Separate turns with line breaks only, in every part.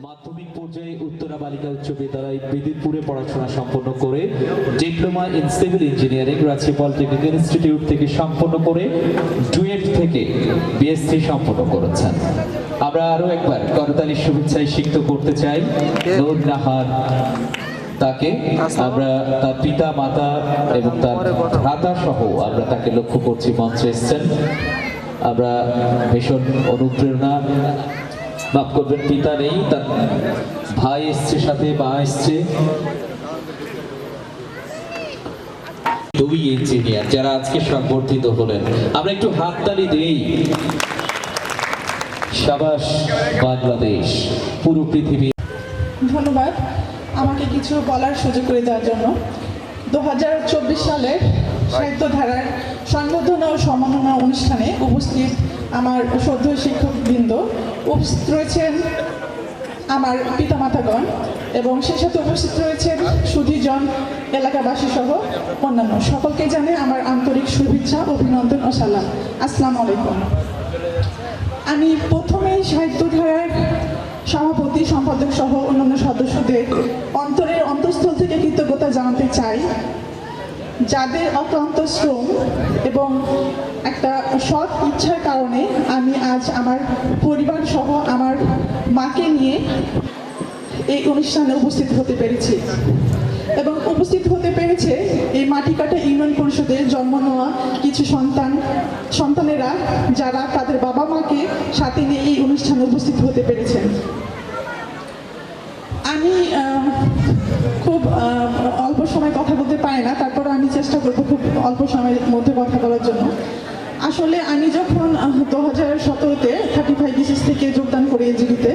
মাধ্যমিক পর্যায়ে উত্তরা বালিকা উচ্চ বিদ্যালয় বিদিতপুরে পড়াশোনা সম্পন্ন করে diploma in civil engineering Rajshahi polytechnic institute থেকে সম্পন্ন করে ডুয়েট থেকে বিএসসি সম্পন্ন করেছেন। আমরা আরো একবার করতালির শুভেচ্ছায় সিক্ত করতে চাই নূর নাহার তাকে। আমরা তার পিতা মাতা এবং তার ভ্রাতা সহ আমরা তাকে লক্ষ্য করছি মঞ্চে এসেছেন। আমরা ভীষণ অনুপ্রেরণা, মাফ করবেন পিতা নেই, তার ভাই এসছে, সাথে মা এসছে, দুই ইঞ্জিনিয়ার যারা আজকে সংবর্ধিত হলেন। আমরা একটু হাততালি দেই। সাবাস বাংলাদেশ, পুরো পৃথিবী।
ধন্যবাদ আমাকে কিছু বলার সুযোগ করে দেওয়ার জন্য। 2024 সালের সাহিত্যধারার সংবর্ধনা ও সম্মাননা অনুষ্ঠানে উপস্থিত আমার শ্রদ্ধেয় শিক্ষকবৃন্দ, উপস্থিত রয়েছেন আমার পিতামাতাগণ এবং সেই সাথে উপস্থিত রয়েছেন সুধীজন, এলাকাবাসী সহ অন্যান্য সকলকে জানে আমার আন্তরিক শুভেচ্ছা, অভিনন্দন ও সালাম। আসসালামু আলাইকুম। আমি প্রথমেই সাহিত্যধারার সভাপতি, সম্পাদক সহ অন্যান্য সদস্যদের অন্তরের অন্তঃস্থল থেকে কৃতজ্ঞতা জানাতে চাই, যাদের অক্লান্ত শ্রম এবং একটা সৎ ইচ্ছার কারণে আমি আজ আমার পরিবার সহ আমার মাকে নিয়ে এই অনুষ্ঠানে উপস্থিত হতে পেরেছি এবং উপস্থিত হতে পেরেছে এই মাটিকাটা ইউনিয়ন পরিষদের জন্ম নেওয়া কিছু সন্তানেরা, যারা তাদের বাবা মাকে সাথে নিয়ে এই অনুষ্ঠানে উপস্থিত হতে পেরেছেন। আমি খুব অল্প সময় কথা বলতে পারি না, তারপরে আমি চেষ্টা করবো খুব অল্প সময়ের মধ্যে কথা বলার জন্য। আসলে আমি যখন 2017-তে 35 BCS থেকে যোগদান করি এজিডিতে,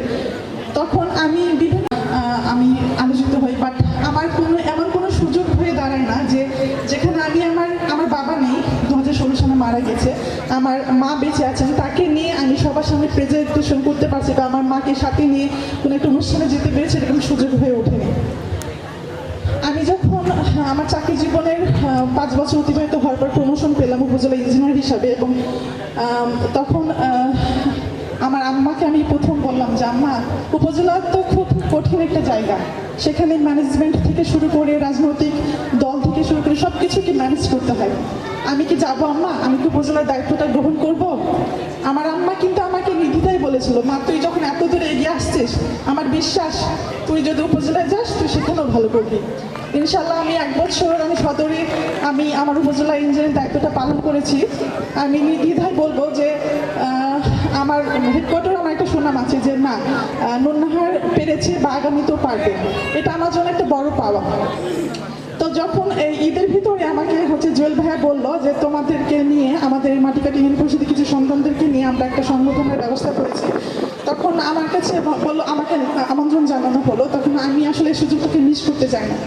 তখন আমি আমি আলোচিত হই, বাট আমার এমন কোনো সুযোগ হয়ে দাঁড়ায় না যে যেখানে আমি আমার বাবা নেই, 2016 সালে মারা গেছে, আমার মা বেঁচে আছেন, তাকে নিয়ে আমি সবার সামনে প্রেজেন্টেশন করতে পারছি বা আমার মাকে সাথে নিয়ে কোনো একটা অনুষ্ঠানে যেতে পেরেছি, এরকম সুযোগ হয়ে ওঠেনি। আমি যখন আমার চাকরি জীবনের 5 বছর অতিবাহিত হওয়ার পর প্রমোশন পেলাম উপজেলা ইঞ্জিনিয়ার হিসাবে, এবং তখন আমার আম্মাকে আমি প্রথম বললাম যে আম্মা, উপজেলা তো খুব কঠিন একটা জায়গা, সেখানে ম্যানেজমেন্ট থেকে শুরু করে রাজনৈতিক দল থেকে শুরু করে সব কিছুকে ম্যানেজ করতে হয়, আমি কি যাবো আম্মা, আমি কি উপজেলার দায়িত্বটা গ্রহণ করব? আমার আম্মা কিন্তু আমাকে নির্দ্বিধায় বলেছিল, মা তুই যখন এত দূরে এগিয়ে আসছিস, আমার বিশ্বাস তুই যদি উপজেলায় যাস তুই সেখানেও ভালো করবি। ইনশাল্লাহ আমি 1 বছর আমি সদরে আমি আমার উপজেলা ইঞ্জিনিয়ারিং দায়িত্বটা পালন করেছি। আমি নির্দ্বিধায় বলবো যে আমার হেডকোয়ার্টার আমার একটা সুনাম আছে যে না, নূর নাহার পেরেছে বা আগামীতেও পারবে, এটা আমার জন্য একটা বড় পাওয়া। তো যখন এই ঈদের ভিতরে আমাকে জুয়েল ভাইয়া বললো যে তোমাদেরকে নিয়ে আমাদের মাটিকাটি ইউনিয়ন পরিষদের কিছু সন্তানদেরকে নিয়ে আমরা একটা সংগঠনের ব্যবস্থা করেছি, তখন আমার কাছে বললো, আমাকে আমন্ত্রণ জানানো হলো, তখন আমি আসলে সুযোগটাকে মিস করতে চাই না,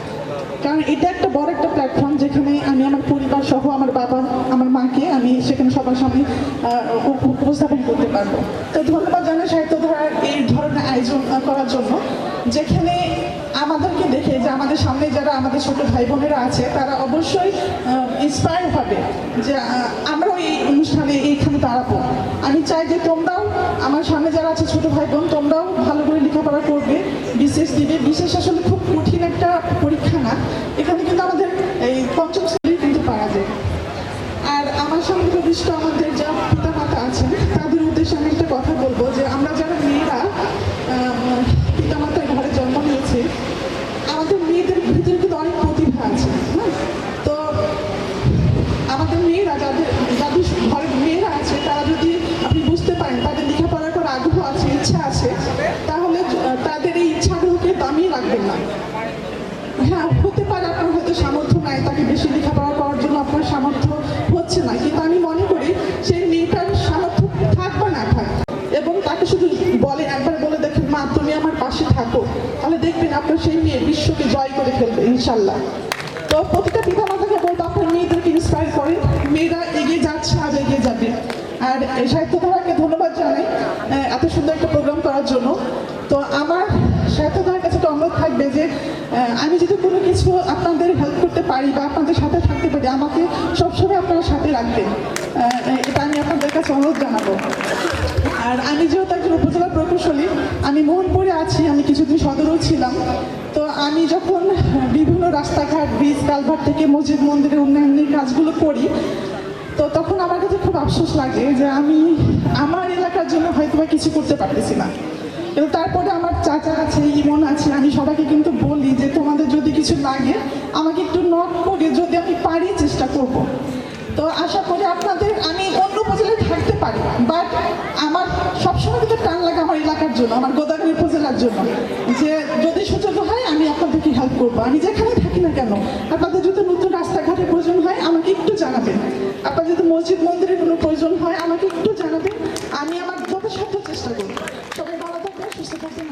কারণ এটা একটা বড় একটা প্ল্যাটফর্ম যেখানে আমি আমার পরিবার সহ আমার বাবা আমার মাকে আমি সেখানে সবার সামনে উপস্থাপন করতে পারবো। তো ধন্যবাদ জানাই সাহিত্যধারার এই ধরনের আয়োজন করার জন্য, যেখানে আমাদেরকে দেখে যে আমাদের সামনে যারা আমাদের ছোট ভাই বোনেরা আছে তারা অবশ্যই ইন্সপায়ার হবে যে আমরাও এই অনুষ্ঠানে এইখানে দাঁড়াবো। আমি চাই যে তোমরাও আমার সামনে যারা আছে ছোট ভাই বোন, তোমরাও ভালো করে লেখাপড়া করবে, বিশেষ দিবে। বিশেষ আসলে খুব কঠিন একটা পরীক্ষা না, এখানে কিন্তু আমাদের এই 5ম শ্রেণী কিন্তু পাওয়া যায়। আর আমার সঙ্গে প্রবিষ্ট আমাদের যা পিতা মাতা আছেন তাদের উদ্দেশ্যে আমি একটা কথা বলবো যে আমরা যারা মেয়েরা পিতা মাতার ঘরে জন্ম নিয়েছে, আমাদের মেয়েদের ভিতরে কিন্তু অনেক প্রতিভা আছে। তো আমাদের মেয়েরা যাদের ঘরের মেয়েরা আছে, তারা যদি আপনি বুঝতে পারেন তাদের লেখাপড়ার করার আগ্রহ আছে, ইচ্ছা আছে, তাহলে তাদের এই ইচ্ছাগুলোকে দামিয়ে রাখবেন না। হ্যাঁ, হতে পারে আপনার হয়তো সামর্থ্য নাই, তাকে বেশি লেখাপড়া করার জন্য আপনার সামর্থ্য হচ্ছে না, কিন্তু আমি মনে করি সেই মেয়েটার সামর্থ্য থাক বা না থাক, এবং তাকে শুধু একবার বলে দেখেন মা তুমি আমার পাশে থাকো, তাহলে দেখবেন আপনার সেই মেয়ে বিশ্বকে জয় করে ফেলবে ইনশাল্লাহ। তো প্রতিটা পিতা মাতাকে বলবো আপনার মেয়েদেরকে ইন্সপায়ার করে, মেয়েরা এগিয়ে যাচ্ছে, আজ এগিয়ে যাবে। আর সাহিত্যধারাকে ধন্যবাদ জানাই এত সুন্দর একটা প্রোগ্রাম করার জন্য। তো আমার সাহিত্যধারার কাছে একটা অনুরোধ থাকবে যে আমি যদি কোনো কিছু আপনাদের হেল্প করতে পারি বা আপনাদের সাথে থাকতে পারি, আমাকে সবসময় আপনারা সাথে রাখবেন। এটা আমি আপনাদের কাছে অনুরোধ জানাবো। আর আমি যেহেতু একজন উপজেলা প্রকৌশলী, আমি মোহনপুরে আছি, আমি কিছুদিন সদরেও ছিলাম। তো আমি যখন বিভিন্ন রাস্তাঘাট, ব্রিজ, কালভার্ট থেকে মসজিদ মন্দিরের উন্নয়নের কাজগুলো করি, তো তখন আমার কাছে খুব আফসোস লাগে যে আমি আমার এলাকার জন্য হয়তো বা কিছু করতে পারতেছি না। কিন্তু তারপরে আমার চাচা আছে, ইমন আছে, আমি সবাইকে কিন্তু বলি যে তোমাদের যদি কিছু লাগে আমাকে একটু নক করে, যদি আমি পারি চেষ্টা করব। তো আশা করি আপনাদের, আমি অন্য উপজেলায় থাকতে পারি, বাট আমার সবসময় কিন্তু টান লাগে আমার এলাকার জন্য, আমার গোদাগাড়ি উপজেলার জন্য, যে যদি সুযোগ হয় আমি আপনাদেরকে হেল্প করবো। আমি যেখানে থাকি না কেন, আপনাদের যদি নতুন রাস্তাঘাটের প্রয়োজন হয় আমাকে একটু জানাবেন, আপনার যদি মসজিদ মন্দিরের কোনো প্রয়োজন হয় আমাকে একটু জানাবেন, আমি আমার যথাসাধ্য চেষ্টা করবো। সবাই ভালো থাকবেন, সুস্থ থাকবেন।